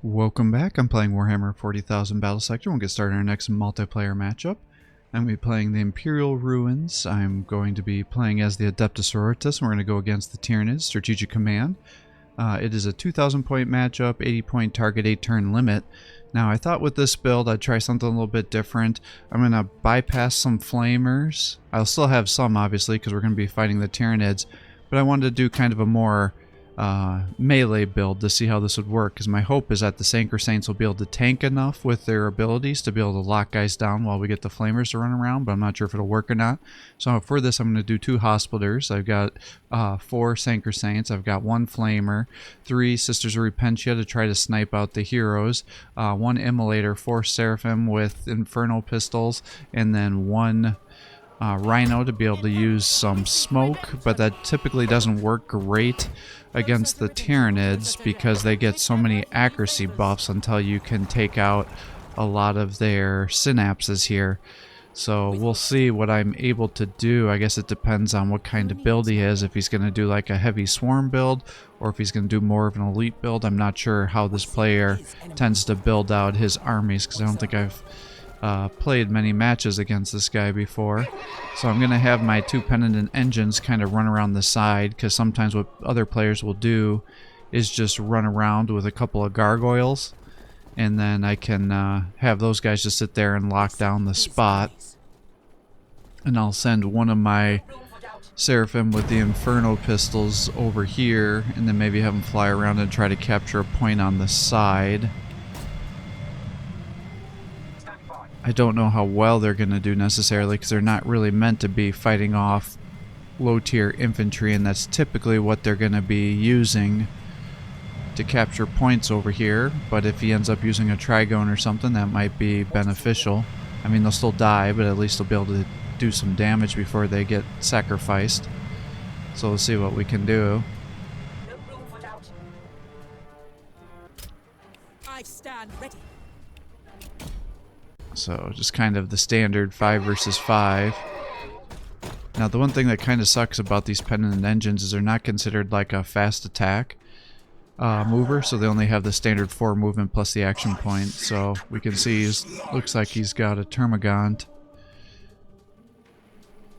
Welcome back. I'm playing Warhammer 40,000 Battlesector. We'll get started on our next multiplayer matchup. I'm going to be playing the Imperial Ruins. I'm going to be playing as the Adepta Sororitas. We're going to go against the Tyranid Strategic Command. It is a 2,000 point matchup, 80 point target, 8 turn limit. Now I thought with this build I'd try something a little bit different. I'm going to bypass some flamers. I'll still have some obviously because we're going to be fighting the Tyranids, but I wanted to do kind of a more melee build to see how this would work, because my hope is that the Saints will be able to tank enough with their abilities to be able to lock guys down while we get the flamers to run around, but I'm not sure if it'll work or not. So for this I'm going to do 2 hospiters. I've got 4 Saints, I've got 1 flamer, 3 Sisters of Repentia to try to snipe out the heroes, 1 immolator, 4 seraphim with inferno pistols, and then 1 Rhino to be able to use some smoke, but that typically doesn't work great against the Tyranids because they get so many accuracy buffs until you can take out a lot of their synapses here. So we'll see what I'm able to do. I guess it depends on what kind of build he is, if he's going to do like a heavy swarm build or if he's going to do more of an elite build. I'm not sure how this player tends to build out his armies because I don't think I've played many matches against this guy before. So I'm going to have my 2 penitent engines kind of run around the side, because sometimes what other players will do is just run around with a couple of gargoyles, and then I can have those guys just sit there and lock down the spot. And I'll send one of my seraphim with the inferno pistols over here, and then maybe have them fly around and try to capture a point on the side. I don't know how well they're going to do necessarily, because they're not really meant to be fighting off low-tier infantry, and that's typically what they're going to be using to capture points over here. But if he ends up using a Trigone or something, that might be beneficial. I mean, they'll still die, but at least they'll be able to do some damage before they get sacrificed. So we'll see what we can do. I stand ready. So just kind of the standard 5 versus 5. Now the one thing that kind of sucks about these penitent engines is they're not considered like a fast attack mover, so they only have the standard 4 movement plus the action point. So we can see looks like he's got a Termagant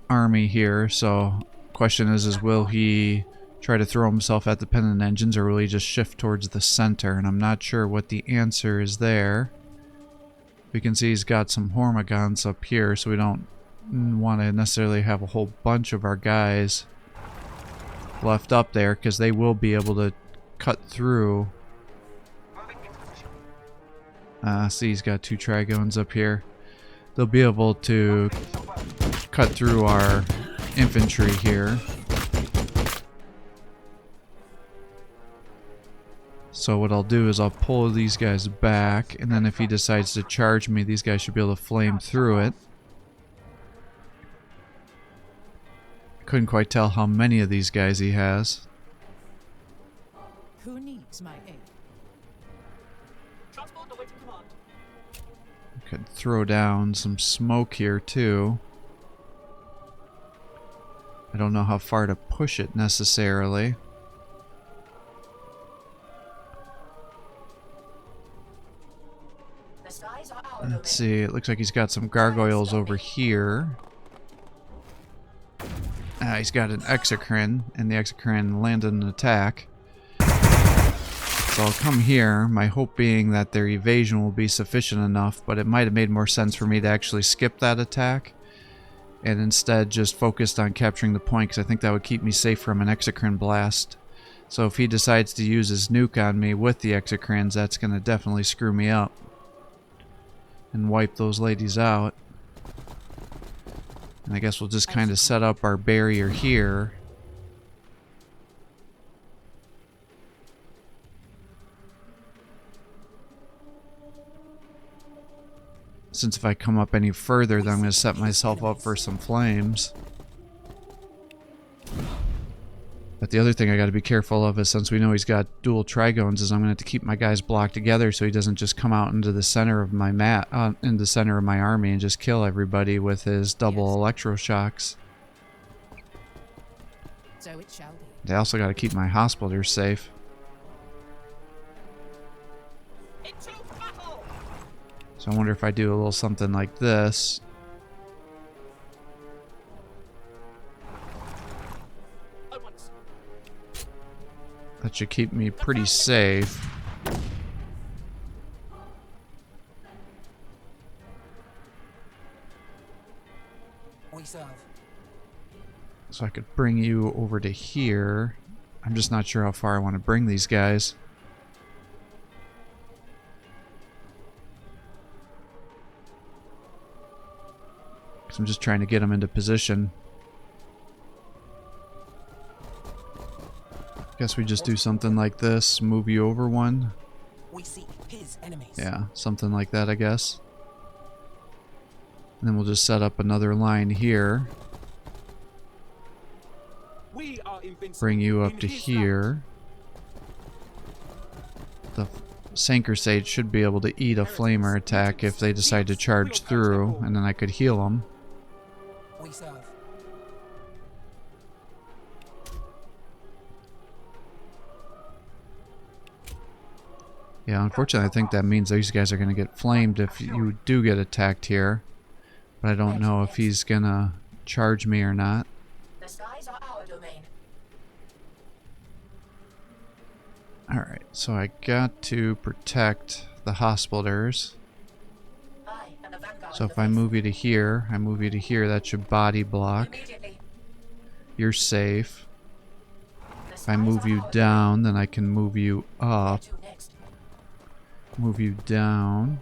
army here. So question is will he try to throw himself at the penitent engines, or will he just shift towards the center? And I'm not sure what the answer is there. We can see he's got some Hormagaunts up here, so we don't want to necessarily have a whole bunch of our guys left up there, because they will be able to cut through. See, he's got 2 Trigones up here. They'll be able to cut through our infantry here. So what I'll do is I'll pull these guys back, and then if he decides to charge me, these guys should be able to flame through it. Couldn't quite tell how many of these guys he has. Who needs my aid? Could throw down some smoke here too. I don't know how far to push it necessarily. Let's see, it looks like he's got some gargoyles over here. He's got an Exocrine, and the Exocrine landed an attack. So I'll come here, my hope being that their evasion will be sufficient enough, but it might have made more sense for me to actually skip that attack and instead just focused on capturing the point, because I think that would keep me safe from an Exocrine blast. So if he decides to use his nuke on me with the Exocrines, that's going to definitely screw me up and wipe those ladies out. And I guess we'll just kind of set up our barrier here. Since if I come up any further, then I'm going to set myself up for some flames. But the other thing I got to be careful of is, since we know he's got dual Trigones, is I'm going to have to keep my guys blocked together so he doesn't just come out into the center of my in the center of my army and just kill everybody with his double electroshocks. So it shall be. They also got to keep my hospitals safe. So I wonder if I do a little something like this. That should keep me pretty safe. We serve. So I could bring you over to here. I'm just not sure how far I want to bring these guys. I'm just trying to get them into position. Guess we just do something like this. Move you over one. We seek his enemies. Yeah, something like that, I guess. And then we'll just set up another line here. We are invincible. Bring you up in to his here. The Sanker Sage should be able to eat a flamer attack if they decide to charge through, and then I could heal them. light. We serve. Yeah, unfortunately I think that means these guys are going to get flamed if you do get attacked here. But I don't know if he's going to charge me or not. The skies are our domain. Alright, so I got to protect the hospitalers. I am the vanguard. So if I move you to here, I move you to here, that should body block. Immediately. You're safe. The If I move you down, then I can move you up. Next. Move you down.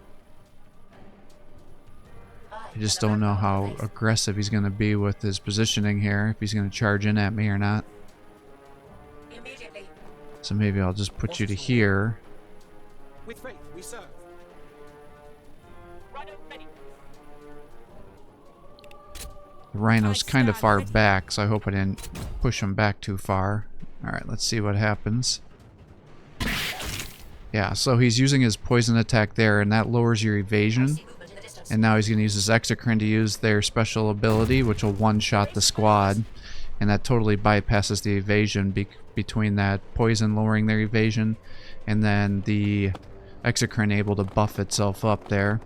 I just don't know how aggressive he's going to be with his positioning here, if he's going to charge in at me or not. Immediately. So maybe I'll just put you to here. With faith, we serve. Rhino ready. The rhino's kind of far back, so I hope I didn't push him back too far. Alright, let's see what happens. Yeah, so he's using his poison attack there, and that lowers your evasion. And now he's going to use his Exocrine to use their special ability, which will one-shot the squad. And that totally bypasses the evasion between that poison lowering their evasion and then the Exocrine able to buff itself up there.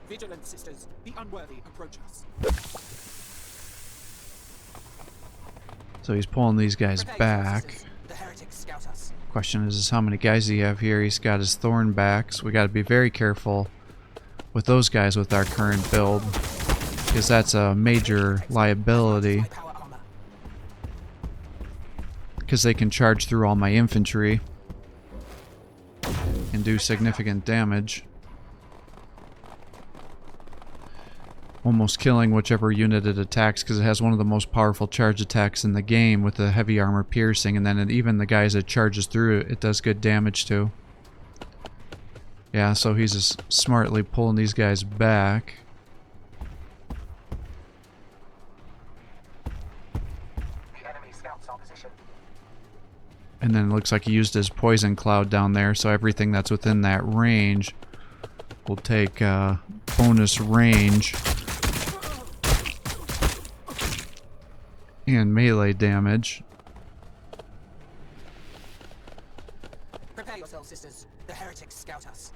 Vigilant sisters, the unworthy approach us. So he's pulling these guys back. Sisters, the heretics scout us. Question is how many guys do you have here? He's got his thorn back, so we got to be very careful with those guys with our current build, because that's a major liability, Power armor. because they can charge through all my infantry and do significant damage, almost killing whichever unit it attacks, because it has one of the most powerful charge attacks in the game with the heavy armor piercing, and then even the guys it charges through it does good damage to. Yeah, so he's just smartly pulling these guys back. The enemy scouts our position. And then it looks like he used his poison cloud down there, so everything that's within that range will take bonus range and melee damage. Prepare yourselves, sisters. The heretics scout us.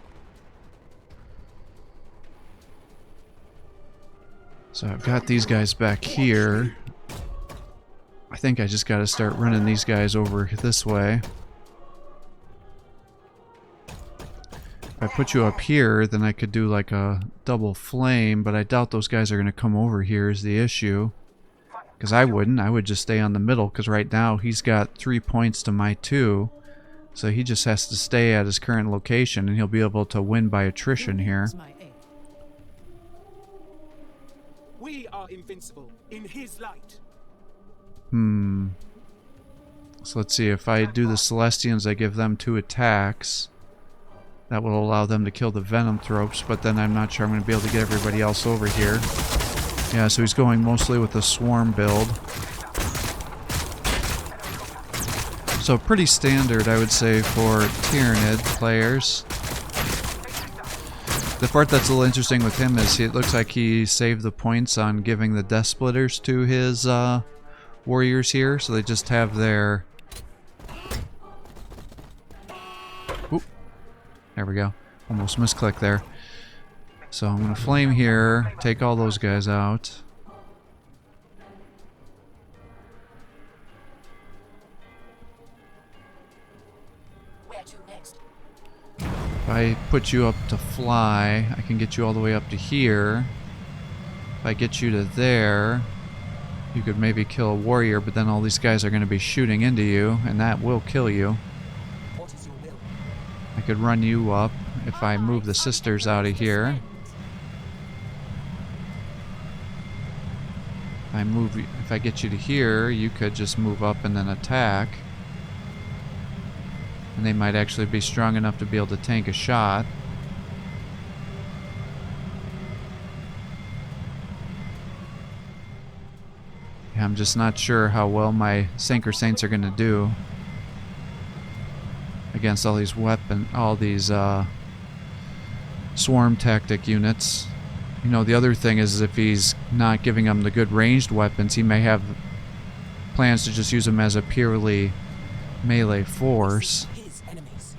So I've got these guys back here. I think I just got to start running these guys over this way. If I put you up here, then I could do like a double flame, but I doubt those guys are going to come over here is the issue. Because I wouldn't. I would just stay on the middle, because right now he's got 3 points to my 2. So he just has to stay at his current location, and he'll be able to win by attrition here. Is my aim. We are invincible in his light. So let's see, if I do the Celestians, I give them 2 attacks. That will allow them to kill the Venom Thropes, but then I'm not sure I'm going to be able to get everybody else over here. Yeah, so he's going mostly with a Swarm build. So pretty standard, I would say, for Tyranid players. The part that's a little interesting with him is it looks like he saved the points on giving the Death Splitters to his warriors here, so they just have their... Oop. There we go. Almost misclicked there. So I'm gonna flame here, take all those guys out. Where to next? If I put you up to fly, I can get you all the way up to here. If I get you to there, you could maybe kill a warrior, but then all these guys are going to be shooting into you, and that will kill you. What is your will? I could run you up if I move the sisters out of here. If I get you to here, you could just move up and then attack. And they might actually be strong enough to be able to tank a shot. Yeah, I'm just not sure how well my Sanker Saints are going to do against all these swarm tactic units. You know, the other thing is if he's not giving them the good ranged weapons, he may have plans to just use them as a purely melee force. His enemies.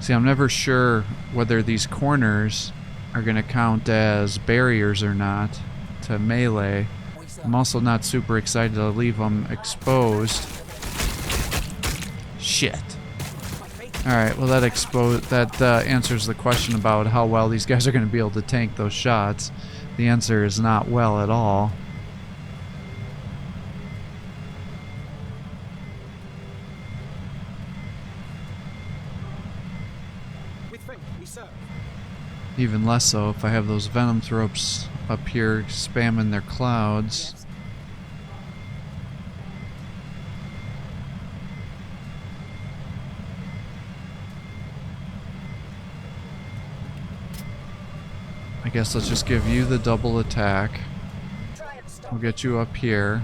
See, I'm never sure whether these corners are going to count as barriers or not to melee. I'm also not super excited to leave them exposed. Shit. Alright, well that answers the question about how well these guys are going to be able to tank those shots. The answer is not well at all. With faith we serve. Even less so if I have those venom thropes up here spamming their clouds. Yes. I guess let's just give you the double attack. Try and stop. We'll get you up here.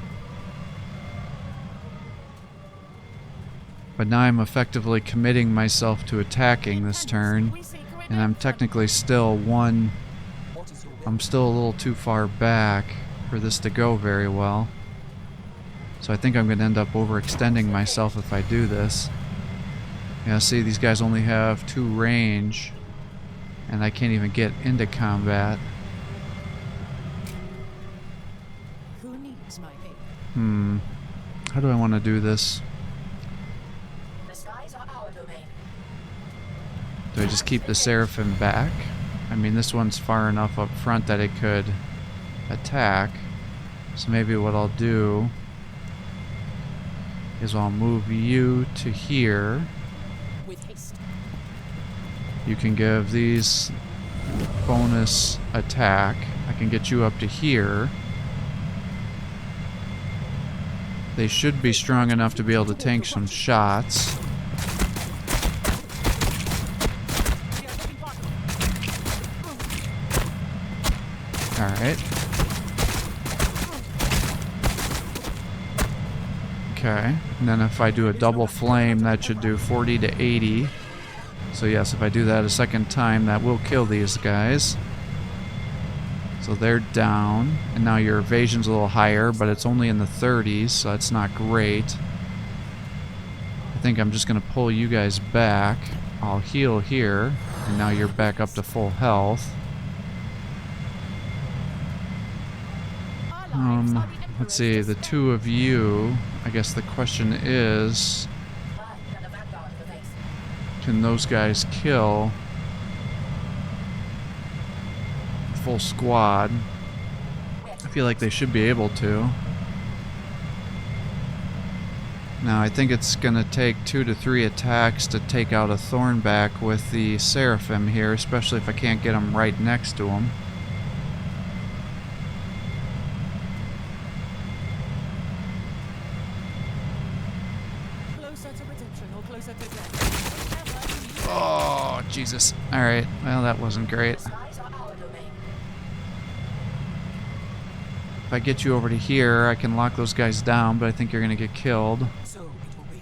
But now I'm effectively committing myself to attacking this turn. And I'm technically still one... What is your will? I'm still a little too far back for this to go very well. So I think I'm going to end up overextending myself if I do this. Yeah, see, these guys only have 2 range. And I can't even get into combat. Who needs my aid? How do I want to do this? The skies are our domain. Do I just keep the Seraphim back? I mean, this one's far enough up front that it could attack. So maybe what I'll do is I'll move you to here. With haste. You can give these bonus attack. I can get you up to here. They should be strong enough to be able to tank some shots. Alright. Okay. And then if I do a double flame, that should do 40 to 80. So yes, if I do that a second time, that will kill these guys. So they're down. And now your evasion's a little higher, but it's only in the 30s, so that's not great. I think I'm just going to pull you guys back. I'll heal here. And now you're back up to full health. Let's see, the 2 of you, I guess the question is, And the vanguard of the base. can those guys kill full squad? I feel like they should be able to. Now I think it's gonna take 2 to 3 attacks to take out a Thornback with the Seraphim here, especially if I can't get them right next to them. Closer to redemption or closer to death. Oh, Jesus. Alright, well that wasn't great. Skies are our domain. If I get you over to here, I can lock those guys down, but I think you're gonna get killed. So it will be.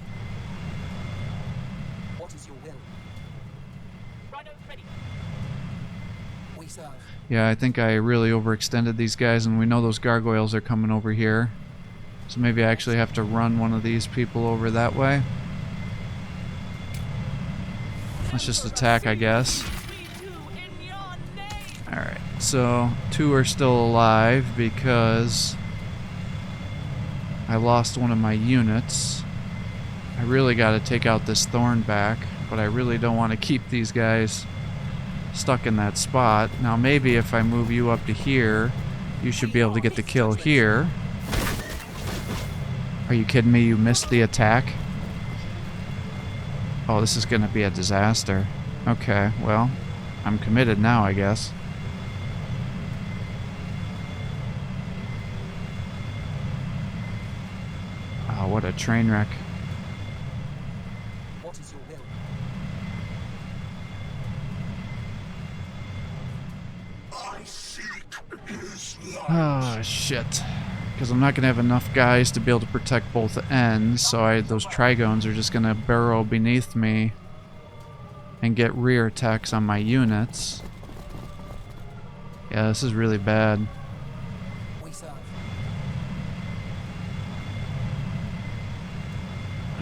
What is your will? Rhino ready. We serve. Yeah, I think I really overextended these guys, and we know those gargoyles are coming over here. So maybe I actually have to run one of these people over that way. Let's just attack, I guess. Alright, so 2 are still alive because I lost one of my units. I really got to take out this thorn back, but I really don't want to keep these guys stuck in that spot. Now maybe if I move you up to here, you should be able to get the kill here. Are you kidding me? You missed the attack? Oh, this is going to be a disaster. Okay, well, I'm committed now, I guess. Oh, what a train wreck. What is your will? I seek his light. Oh, shit. Because I'm not going to have enough guys to be able to protect both ends, so those trigones are just going to burrow beneath me and get rear attacks on my units. Yeah, this is really bad. We serve.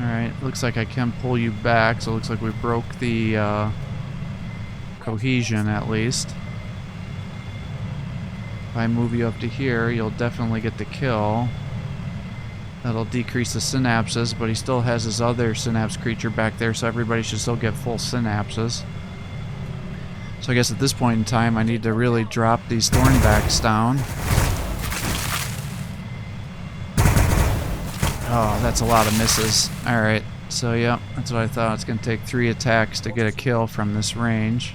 Alright, looks like I can pull you back, so it looks like we broke the cohesion at least. If I move you up to here, you'll definitely get the kill. That'll decrease the synapses, but he still has his other synapse creature back there, so everybody should still get full synapses. So I guess at this point in time, I need to really drop these thornbacks down. Oh, that's a lot of misses. Alright, so yeah, that's what I thought. It's going to take 3 attacks to get a kill from this range.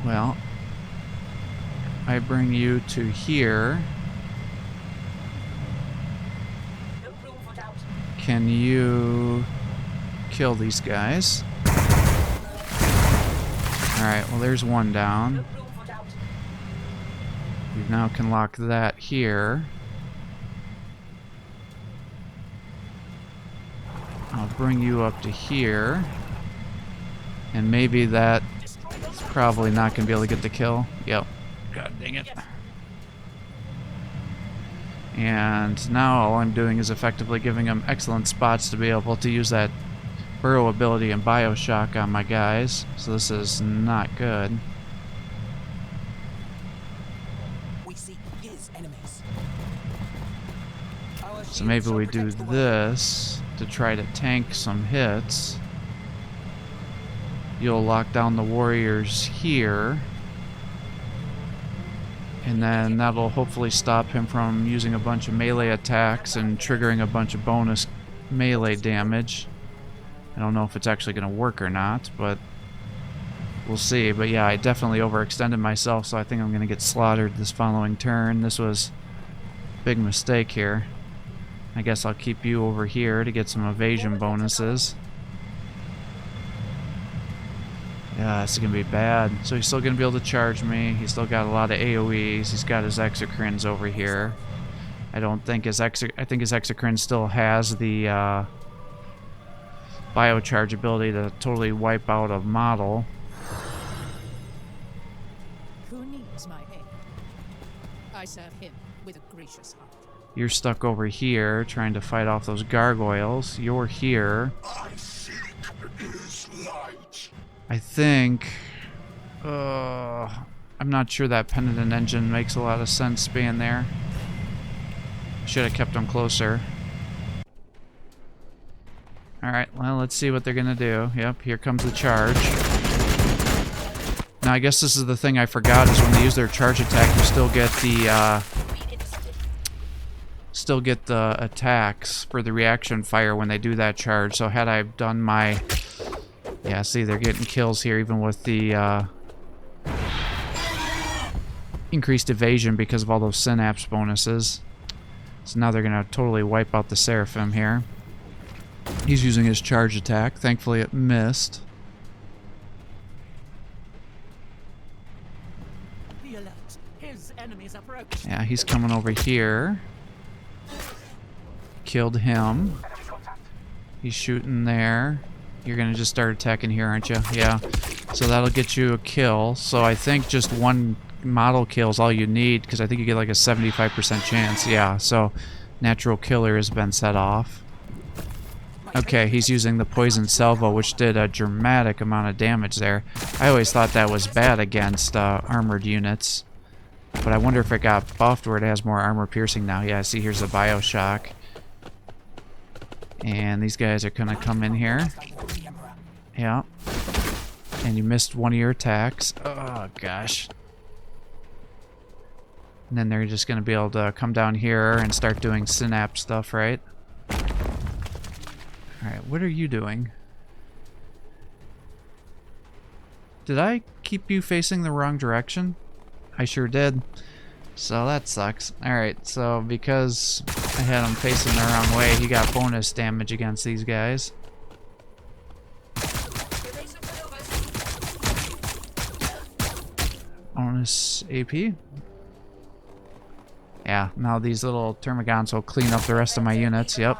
Well, I bring you to here. Can you kill these guys? Alright, well there's one down. You now can lock that here. I'll bring you up to here. And maybe that's probably not going to be able to get the kill. Yep. God dang it. And now all I'm doing is effectively giving them excellent spots to be able to use that burrow ability and Bioshock on my guys. So this is not good. We seek his enemies. So maybe we do this to try to tank some hits. You'll lock down the warriors here. And then that'll hopefully stop him from using a bunch of melee attacks and triggering a bunch of bonus melee damage. I don't know if it's actually going to work or not, but we'll see. But yeah, I definitely overextended myself, so I think I'm going to get slaughtered this following turn. This was a big mistake here. I guess I'll keep you over here to get some evasion bonuses. Yeah, this is going to be bad. So he's still going to be able to charge me. He's still got a lot of AoEs. He's got his exocrines over here. I don't think his I think his exocrine still has the biocharge ability to totally wipe out a model. Who needs my aid? I serve him with a gracious heart. You're stuck over here trying to fight off those gargoyles. You're here. I seek his light. I think... I'm not sure that Penitent Engine makes a lot of sense being there. Should have kept them closer. Alright, well, let's see what they're gonna do. Yep, here comes the charge. Now, I guess this is the thing I forgot, is when they use their charge attack, you still get the attacks for the reaction fire when they do that charge. So had I done my... Yeah, see, they're getting kills here even with the increased evasion because of all those synapse bonuses. So now they're going to totally wipe out the Seraphim here. He's using his charge attack. Thankfully it missed. Be alert. His enemies is approaching. Yeah, he's coming over here. Killed him. He's shooting there. You're gonna just start attacking here, aren't you? Yeah. So that'll get you a kill. So I think just one model kill is all you need, because I think you get like a 75% chance. Yeah, so natural killer has been set off. Okay, he's using the poison salvo, which did a dramatic amount of damage there. I always thought that was bad against armored units, but I wonder if it got buffed where it has more armor piercing now. Yeah, see, here's a Bioshock. And these guys are gonna come in here. Yeah. And you missed one of your attacks. Oh, gosh. And then they're just gonna be able to come down here and start doing synapse stuff, right? Alright, what are you doing? Did I keep you facing the wrong direction? I sure did. So that sucks. Alright, so because I had him facing the wrong way, he got bonus damage against these guys. Bonus AP? Yeah, now these little termagants will clean up the rest of my units, yep.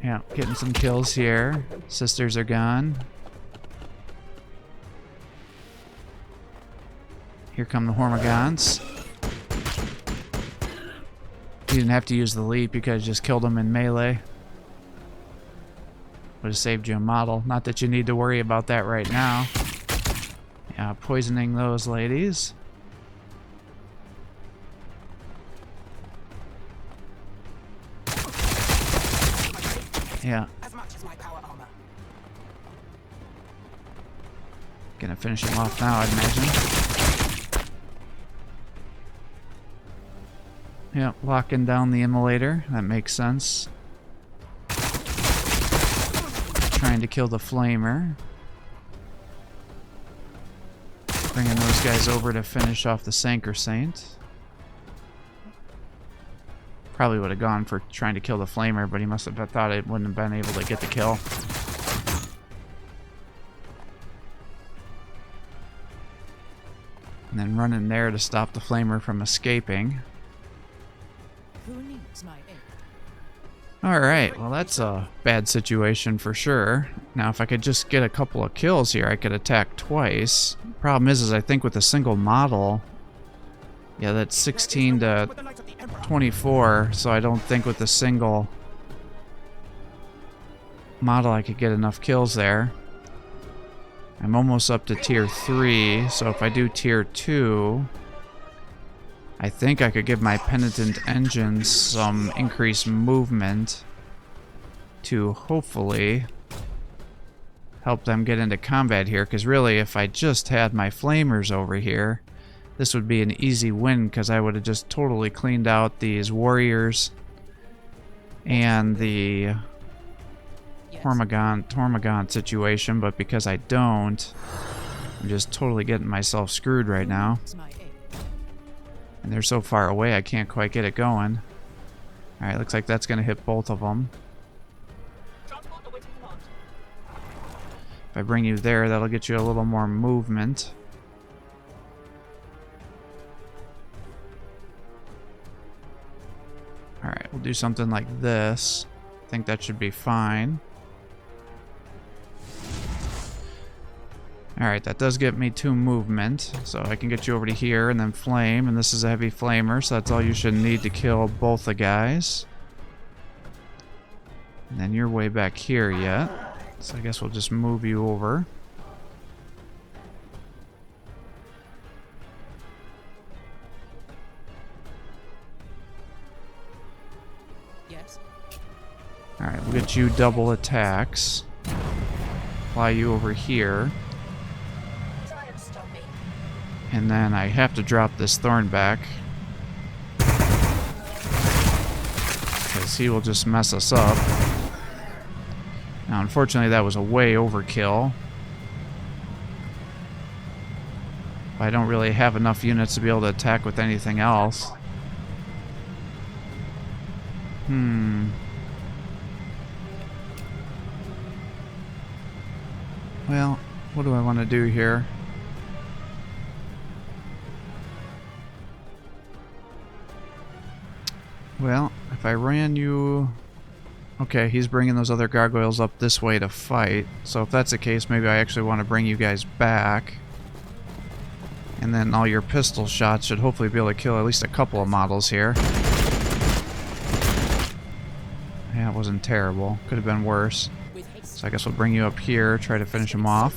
Yeah, getting some kills here. Sisters are gone. Here come the Hormagaunts. You didn't have to use the leap, you could have just killed them in melee. Would have saved you a model. Not that you need to worry about that right now. Yeah, poisoning those ladies. Yeah. As much as my power armor. Gonna finish him off now, I'd imagine. Yeah, locking down the immolator. That makes sense. Trying to kill the flamer. Bringing those guys over to finish off the Sanker Saint. Probably would have gone for trying to kill the flamer, but he must have thought it wouldn't have been able to get the kill. And then run in there to stop the flamer from escaping. Who needs my aid? Alright, well that's a bad situation for sure. Now if I could just get a couple of kills here, I could attack twice. Problem is I think with a single model, yeah, that's 16 to 24, so I don't think with a single model I could get enough kills there. I'm almost up to tier 3, so if I do tier 2, I think I could give my Penitent Engines some increased movement to hopefully help them get into combat here, because really if I just had my Flamers over here, this would be an easy win, because I would have just totally cleaned out these warriors and the Hormagaunt situation, but because I don't, I'm just totally getting myself screwed right now. Needs my aid? And they're so far away I can't quite get it going. Alright, looks like that's going to hit both of them. If I bring you there, that'll get you a little more movement. Alright, we'll do something like this. I think that should be fine. Alright, that does get me 2 movement, so I can get you over to here and then flame, and this is a heavy flamer, so that's all you should need to kill both the guys. And then you're way back here yet, so I guess we'll just move you over. Yes. Alright, we'll get you double attacks. Fly you over here. And then I have to drop this Thorn back, because he will just mess us up. Now, unfortunately, that was a way overkill. I don't really have enough units to be able to attack with anything else. Well, what do I want to do here? Well, if I ran you... Okay, he's bringing those other gargoyles up this way to fight. So if that's the case, maybe I actually want to bring you guys back. And then all your pistol shots should hopefully be able to kill at least a couple of models here. Yeah, it wasn't terrible. Could have been worse. So I guess we'll bring you up here, try to finish him off.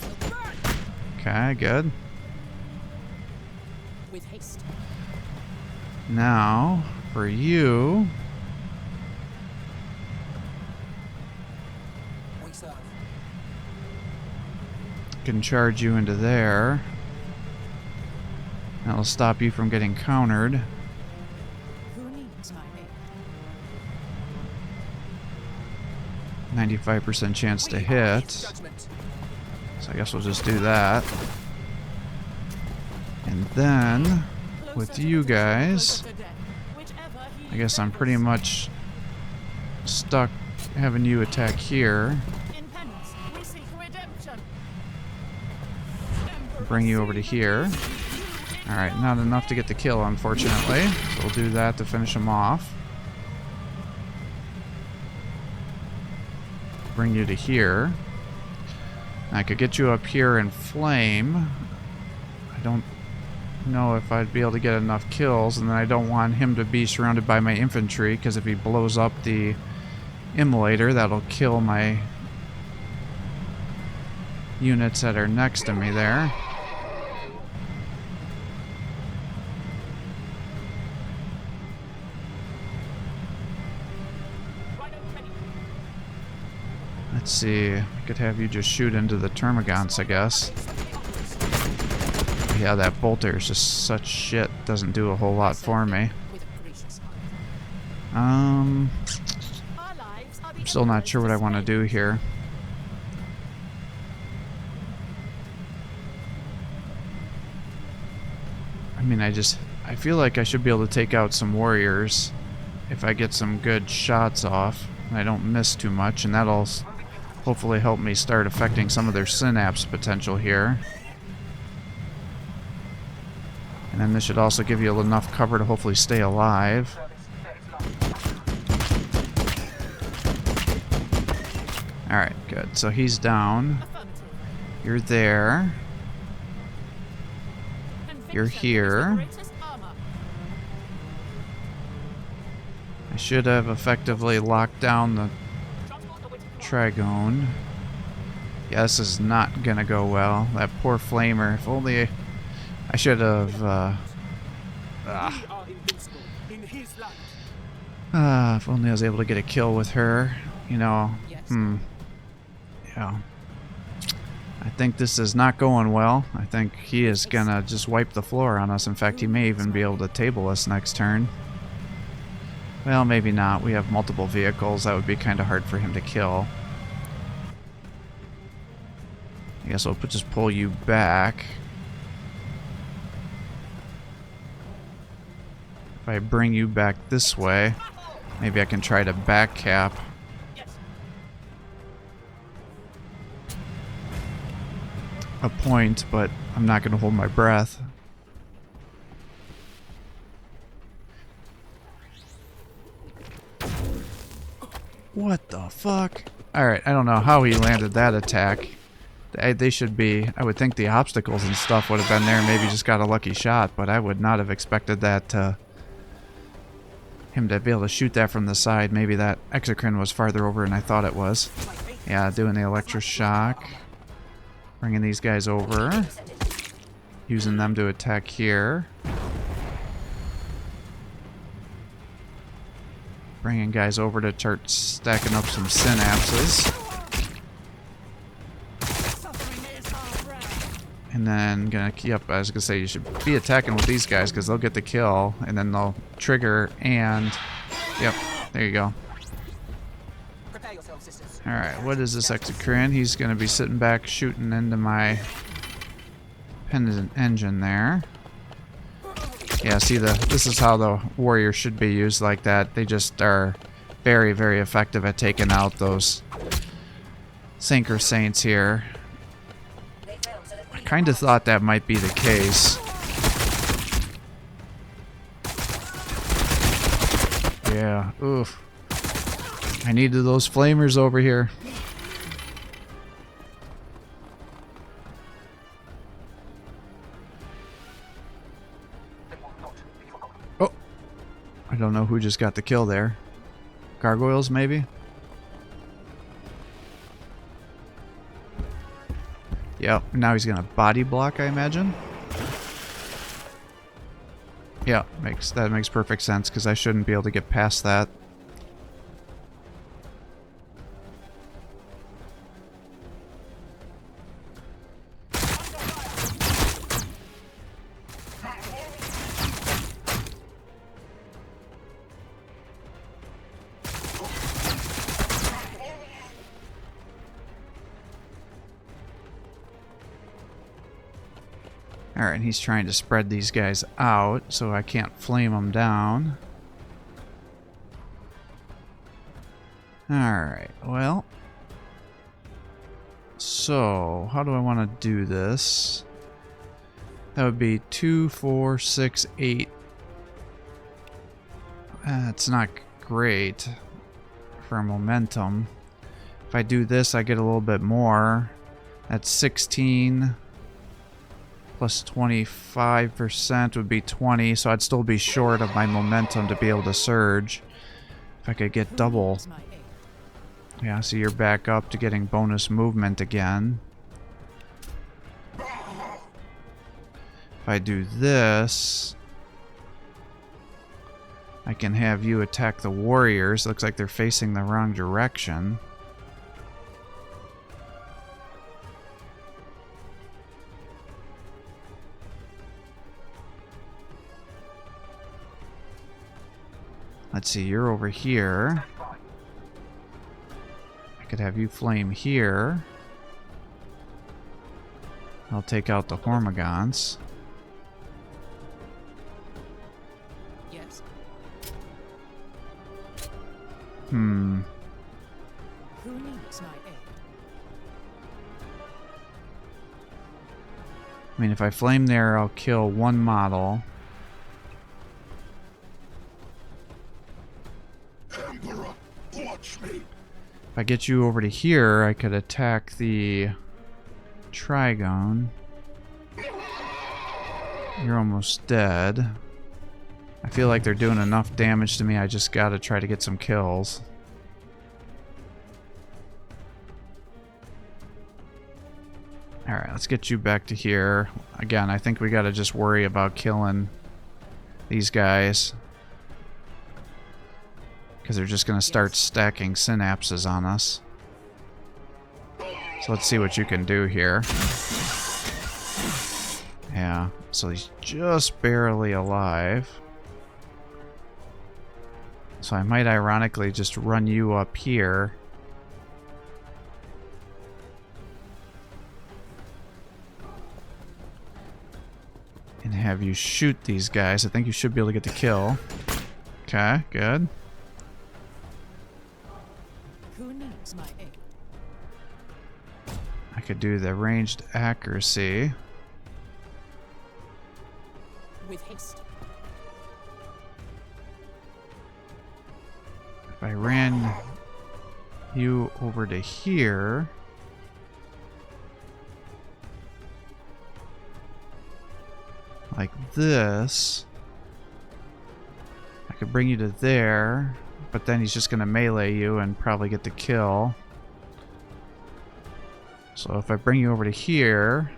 Okay, good. With haste. Now, for you... We serve. can charge you into there. That'll stop you from getting countered. Who needs my aid? 95% chance to hit. So I guess we'll just do that. And then, with you guys, I guess I'm pretty much stuck having you attack here. In penance, we seek redemption. Bring you over to here. Alright, not enough to get the kill, unfortunately. So we'll do that to finish him off. Bring you to here. I could get you up here in flame. I don't know if I'd be able to get enough kills, and then I don't want him to be surrounded by my infantry, because if he blows up the immolator, that'll kill my units that are next to me there. Let's see, I could have you just shoot into the termagants, I guess. Yeah, that bolter is just such shit. Doesn't do a whole lot for me. I'm still not sure what I want to do here. I mean, I feel like I should be able to take out some warriors if I get some good shots off and I don't miss too much, and that'll hopefully help me start affecting some of their synapse potential here. And then this should also give you enough cover to hopefully stay alive. Alright, good. So he's down. You're there. You're here. I should have effectively locked down the Trigone. Yeah, this is not gonna go well. That poor flamer. If only I should have if only I was able to get a kill with her, you know. Yeah. I think this is not going well. I think he is gonna just wipe the floor on us. In fact, he may even be able to table us next turn. Well, maybe not. We have multiple vehicles. That would be kind of hard for him to kill. I guess I'll just pull you back. If I bring you back this way, maybe I can try to back cap. A point, but I'm not going to hold my breath. What the fuck? Alright, I don't know how he landed that attack. They should be... I would think the obstacles and stuff would have been there, maybe just got a lucky shot, but I would not have expected that him to be able to shoot that from the side. Maybe that exocrine was farther over than I thought it was. Yeah, doing the electroshock. Bringing these guys over. Using them to attack here. Bringing guys over to start stacking up some synapses. And then yep, I was gonna say you should be attacking with these guys because they'll get the kill and then they'll trigger and yep, there you go. Alright, what is this exocrine? He's gonna be sitting back shooting into my pendant engine there. Yeah, see, this is how the warriors should be used like that. They just are very, very effective at taking out those Sinker Saints here. I kind of thought that might be the case. yeah. Oof. I needed those flamers over here. Oh. I don't know who just got the kill there. Gargoyles, maybe? Yep, now he's gonna body block, I imagine. Yeah, that makes perfect sense, because I shouldn't be able to get past that. Alright, and he's trying to spread these guys out, so I can't flame them down. Alright, well. So, how do I want to do this? That would be 2, 4, 6, 8. That's not great for momentum. If I do this, I get a little bit more. That's 16. Plus 25% would be 20, so I'd still be short of my momentum to be able to surge. If I could get double. Yeah, so you're back up to getting bonus movement again. If I do this, I can have you attack the warriors. Looks like they're facing the wrong direction. Let's see, you're over here. I could have you flame here. I'll take out the Hormigons. Yes. Hmm. Who needs my aid? I mean, if I flame there, I'll kill one model. If I get you over to here, I could attack the Trigone. You're almost dead. I feel like they're doing enough damage to me, I just gotta try to get some kills. Alright, let's get you back to here. Again, I think we gotta just worry about killing these guys, because they're just going to start stacking synapses on us. So let's see what you can do here. Yeah, so he's just barely alive. So I might ironically just run you up here. And have you shoot these guys. I think you should be able to get the kill. Okay, good. Who needs my aid? I could do the ranged accuracy. With haste. If I ran you over to here, like this, I could bring you to there, but then he's just going to melee you and probably get the kill. So if I bring you over to here,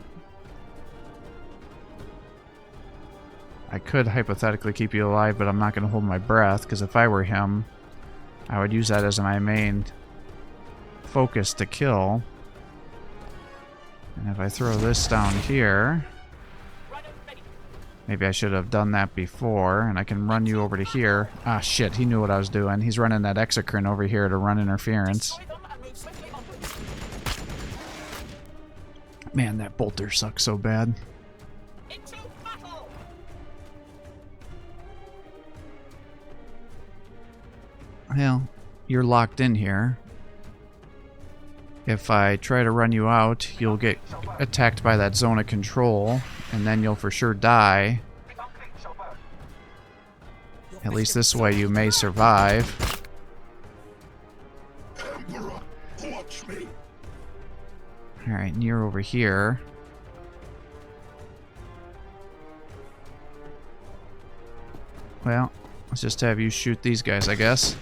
I could hypothetically keep you alive, but I'm not going to hold my breath, because if I were him, I would use that as my main focus to kill. And if I throw this down here, maybe I should have done that before, and I can run you over to here. Ah, shit, he knew what I was doing. He's running that exocrine over here to run interference. Man, that bolter sucks so bad. Well, you're locked in here. If I try to run you out, you'll get attacked by that zone of control, and then you'll for sure die. At least this way you may survive. Alright, and you're over here. Well, let's just have you shoot these guys, I guess.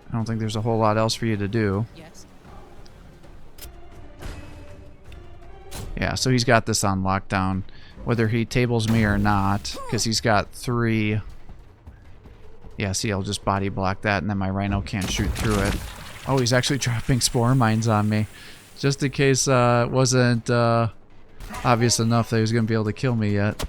I don't think there's a whole lot else for you to do. Yes. Yeah, so he's got this on lockdown, whether he tables me or not, because he's got 3. Yeah, see, I'll just body block that, and then my rhino can't shoot through it. Oh, he's actually dropping spore mines on me, just in case it wasn't obvious enough that he was going to be able to kill me yet.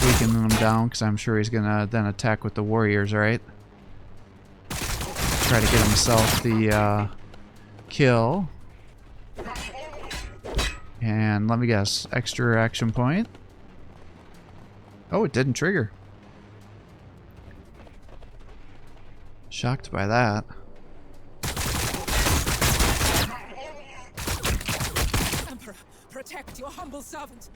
Weakening him down because I'm sure he's gonna then attack with the warriors, right? Try to get himself the kill. And let me guess, extra action point. Oh, it didn't trigger. Shocked by that. Emperor, protect your humble servant.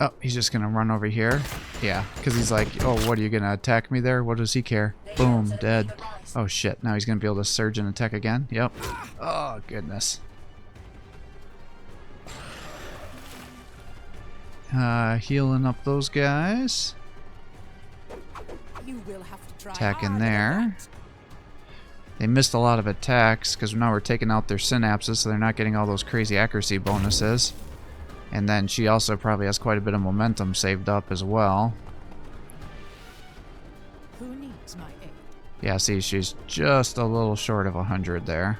Oh, he's just gonna run over here. Yeah, because he's like, oh, what, are you gonna attack me there? What does he care? Boom, dead. Oh shit, now he's gonna be able to surge and attack again? Yep. Oh, goodness. Healing up those guys. You will have to try Attack in harder than there. that. They missed a lot of attacks because now we're taking out their synapses, so they're not getting all those crazy accuracy bonuses. And then she also probably has quite a bit of momentum saved up as well. Who needs my aid? Yeah, see, she's just a little short of 100 there.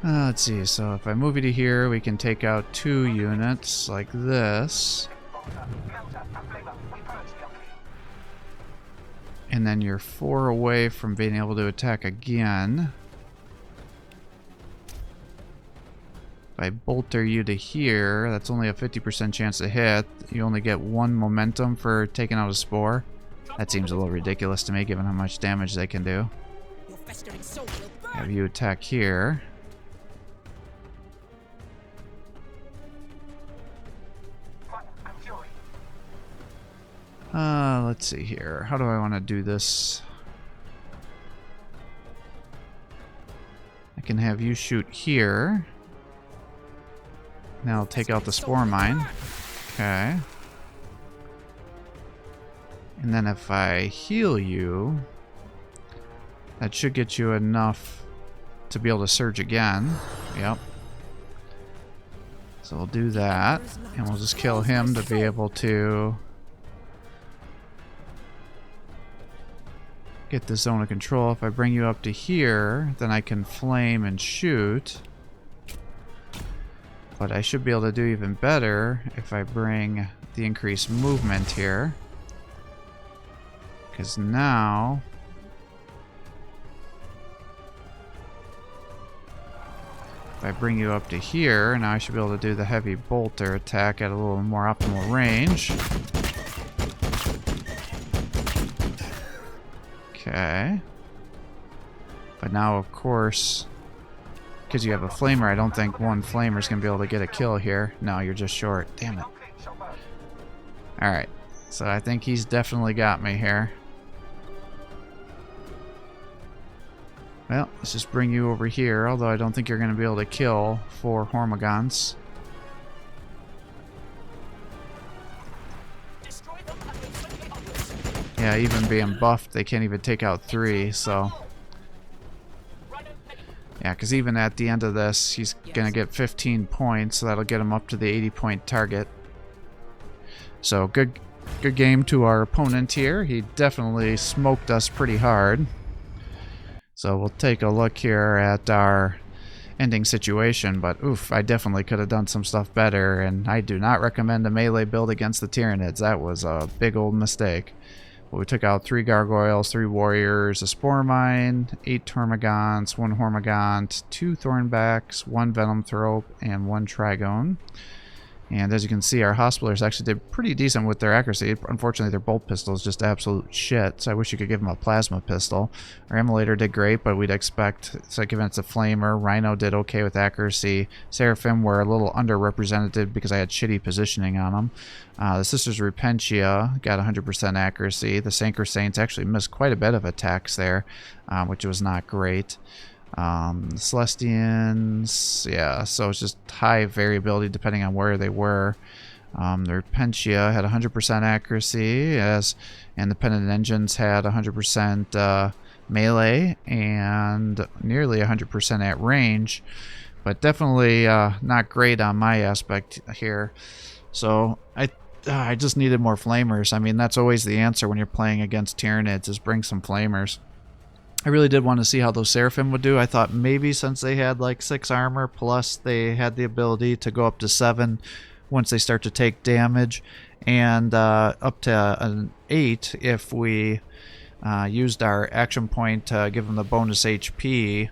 Let's see, so if I move you to here, we can take out 2 units like this. And then you're 4 away from being able to attack again. If I bolter you to here, that's only a 50% chance to hit. You only get 1 momentum for taking out a spore. That seems a little ridiculous to me, given how much damage they can do. Your festering soul will burn. Have you attack here. Let's see here. How do I want to do this? I can have you shoot here. Now I'll take out the spore mine. Okay. And then if I heal you, that should get you enough to be able to surge again. Yep. So we'll do that. And we'll just kill him to be able to get the zone of control. If I bring you up to here, then I can flame and shoot. But I should be able to do even better if I bring the increased movement here. Because now if I bring you up to here, now I should be able to do the heavy bolter attack at a little more optimal range. Okay. But now, of course, because you have a flamer, I don't think 1 flamer is going to be able to get a kill here. No, you're just short. Damn it. Alright. So I think he's definitely got me here. Well, let's just bring you over here, although I don't think you're going to be able to kill 4 Hormigons. Yeah, even being buffed, they can't even take out 3, so... Yeah, because even at the end of this, he's going to get 15 points, so that'll get him up to the 80-point target. So, good game to our opponent here. He definitely smoked us pretty hard. So we'll take a look here at our ending situation, but oof, I definitely could have done some stuff better, and I do not recommend a melee build against the Tyranids. That was a big old mistake. But we took out 3 gargoyles, 3 warriors, a spore mine, 8 termagants, 1 hormigont, 2 thornbacks, 1 venom thrope, and 1 trigone. And as you can see, our Hospitallers actually did pretty decent with their accuracy. Unfortunately, their bolt pistol is just absolute shit, so I wish you could give them a plasma pistol. Our Immolator did great, but we'd expect, so given it's a Flamer. Rhino did okay with accuracy. Seraphim were a little underrepresented because I had shitty positioning on them. The Sisters of Repentia got 100% accuracy. The Sanker Saints actually missed quite a bit of attacks there, which was not great. The Celestians, yeah, so it's just high variability depending on where they were. The Repentia had 100% accuracy, and the Pennant Engines had 100% melee and nearly 100% at range, but definitely not great on my aspect here. So I just needed more Flamers. I mean, that's always the answer when you're playing against Tyranids, is bring some Flamers. I really did want to see how those Seraphim would do. I thought maybe since they had like 6 armor, plus they had the ability to go up to 7 once they start to take damage, and up to an 8 if we used our action point to give them the bonus HP.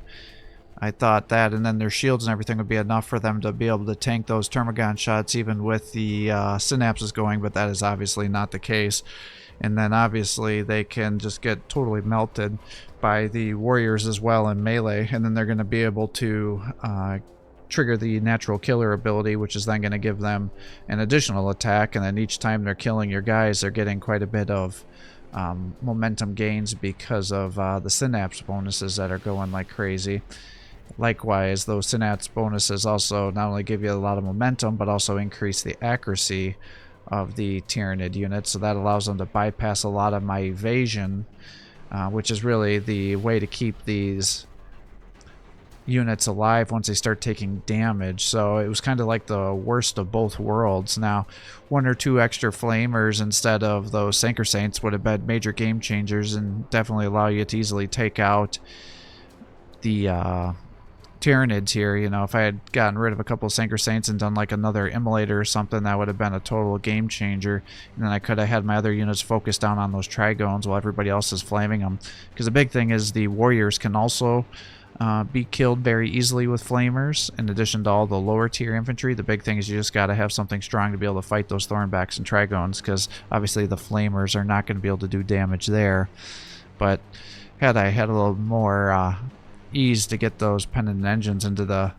I thought that, and then their shields and everything would be enough for them to be able to tank those Termagon shots even with the synapses going, but that is obviously not the case. And then obviously they can just get totally melted by the warriors as well in melee, and then they're going to be able to trigger the natural killer ability, which is then going to give them an additional attack, and then each time they're killing your guys, they're getting quite a bit of momentum gains because of the synapse bonuses that are going like crazy. Likewise, those synapse bonuses also not only give you a lot of momentum, but also increase the accuracy of the Tyranid units, so that allows them to bypass a lot of my evasion, which is really the way to keep these units alive once they start taking damage. So it was kind of like the worst of both worlds. Now, 1 or 2 extra Flamers instead of those Sanker Saints would have been major game changers and definitely allow you to easily take out the Tyranids here. You know, if I had gotten rid of a couple of Sanker Saints and done like another Immolator or something, that would have been a total game changer. And then I could have had my other units focused down on those Trigones while everybody else is flaming them. Because the big thing is the Warriors can also be killed very easily with Flamers, in addition to all the lower tier infantry. The big thing is you just got to have something strong to be able to fight those Thornbacks and Trigones, because obviously the Flamers are not going to be able to do damage there. But had I had a little more ease to get those Pennant Engines into the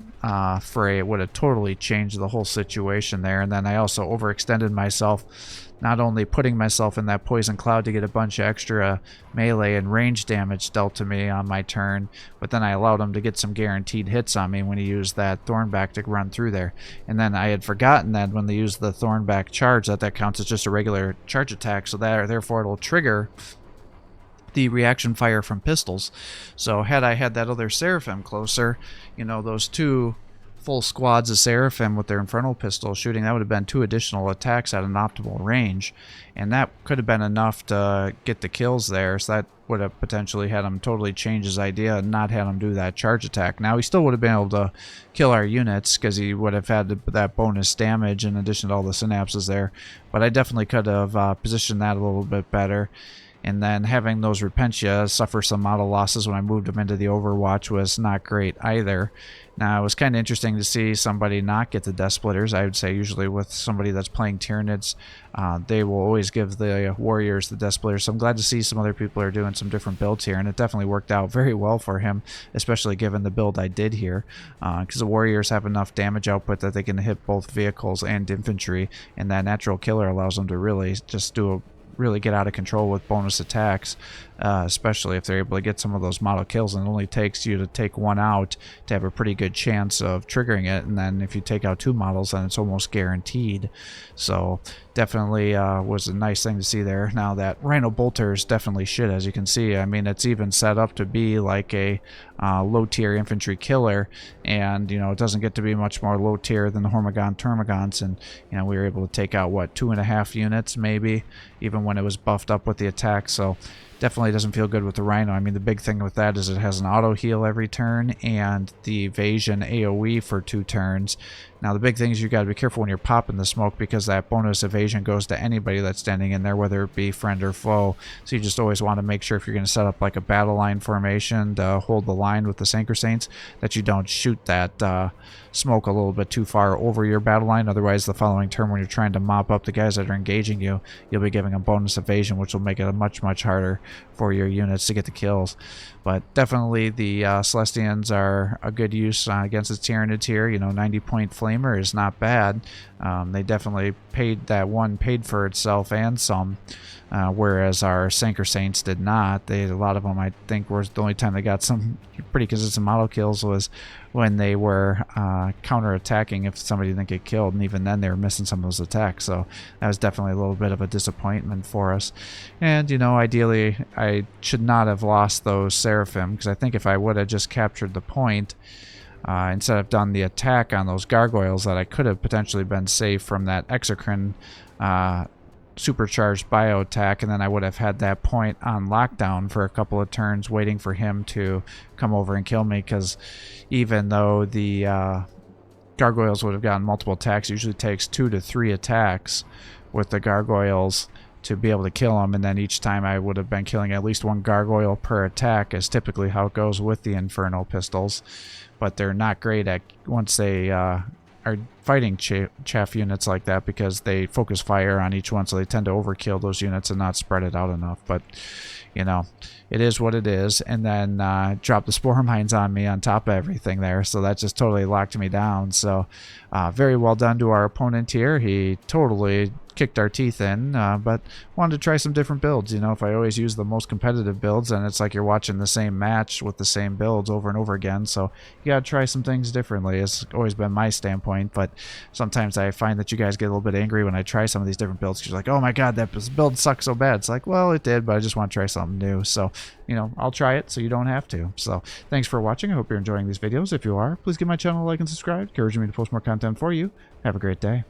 fray, it would have totally changed the whole situation there. And then I also overextended myself, not only putting myself in that poison cloud to get a bunch of extra melee and range damage dealt to me on my turn, but then I allowed him to get some guaranteed hits on me when he used that Thornback to run through there. And then I had forgotten that when they use the Thornback charge, that counts as just a regular charge attack, so that therefore it'll trigger the reaction fire from pistols. So had I had that other Seraphim closer, you know, those 2 full squads of Seraphim with their Infernal Pistol shooting, that would have been 2 additional attacks at an optimal range, and that could have been enough to get the kills there. So that would have potentially had him totally change his idea and not had him do that charge attack. Now he still would have been able to kill our units because he would have had that bonus damage in addition to all the synapses there, but I definitely could have positioned that a little bit better. And then having those Repentia suffer some model losses when I moved them into the Overwatch was not great either. Now, it was kind of interesting to see somebody not get the Death Splitters. I would say usually with somebody that's playing Tyranids, they will always give the Warriors the Death Splitters. So I'm glad to see some other people are doing some different builds here, and it definitely worked out very well for him, especially given the build I did here, because the Warriors have enough damage output that they can hit both vehicles and infantry, and that natural killer allows them to really just really get out of control with bonus attacks, especially if they're able to get some of those model kills, and it only takes you to take 1 out to have a pretty good chance of triggering it, and then if you take out 2 models, then it's almost guaranteed. So definitely was a nice thing to see there. Now that Rhino Bolter is definitely shit, as you can see. I mean, it's even set up to be like a low tier infantry killer, and you know, it doesn't get to be much more low tier than the Hormagon Termagants, and you know, we were able to take out what, 2.5 units maybe, even when it was buffed up with the attack. So definitely doesn't feel good with the Rhino. I mean, the big thing with that is it has an auto heal every turn and the evasion AoE for 2 turns. Now the big thing is you got to be careful when you're popping the smoke, because that bonus evasion goes to anybody that's standing in there, whether it be friend or foe. So you just always want to make sure, if you're going to set up like a battle line formation to hold the line with the Synchro Saints, that you don't shoot that smoke a little bit too far over your battle line. Otherwise, the following turn when you're trying to mop up the guys that are engaging you, you'll be giving them bonus evasion, which will make it much harder for your units to get the kills. But definitely the Celestians are a good use against the Tyranids here. You know, 90-point Flamer is not bad. They definitely paid for itself and some, whereas our Synchro Saints did not. A lot of them, I think, was the only time they got some pretty consistent auto kills was when they were counterattacking if somebody didn't get killed, and even then they were missing some of those attacks. So that was definitely a little bit of a disappointment for us. And, you know, ideally I should not have lost those Seraphim, because I think if I would have just captured the point instead of done the attack on those gargoyles, that I could have potentially been safe from that exocrine supercharged bio attack, and then I would have had that point on lockdown for a couple of turns waiting for him to come over and kill me. Because even though the gargoyles would have gotten multiple attacks, it usually takes 2 to 3 attacks with the gargoyles to be able to kill them, and then each time I would have been killing at least 1 gargoyle per attack, is typically how it goes with the Inferno pistols. But they're not great at once they are fighting chaff units like that, because they focus fire on each one, so they tend to overkill those units and not spread it out enough. But, you know, it is what it is. And then drop the spore mines on me on top of everything there, so that just totally locked me down. So very well done to our opponent here. He totally kicked our teeth in, but wanted to try some different builds. You know, if I always use the most competitive builds, then it's like you're watching the same match with the same builds over and over again. So you gotta try some things differently. It's always been my standpoint, but sometimes I find that you guys get a little bit angry when I try some of these different builds, because you're like, oh my god, that build sucks so bad. It's like, well, it did, but I just want to try something new. So, you know, I'll try it so you don't have to. So thanks for watching. I hope you're enjoying these videos. If you are, please give my channel a like and subscribe, encouraging me to post more content for you. Have a great day.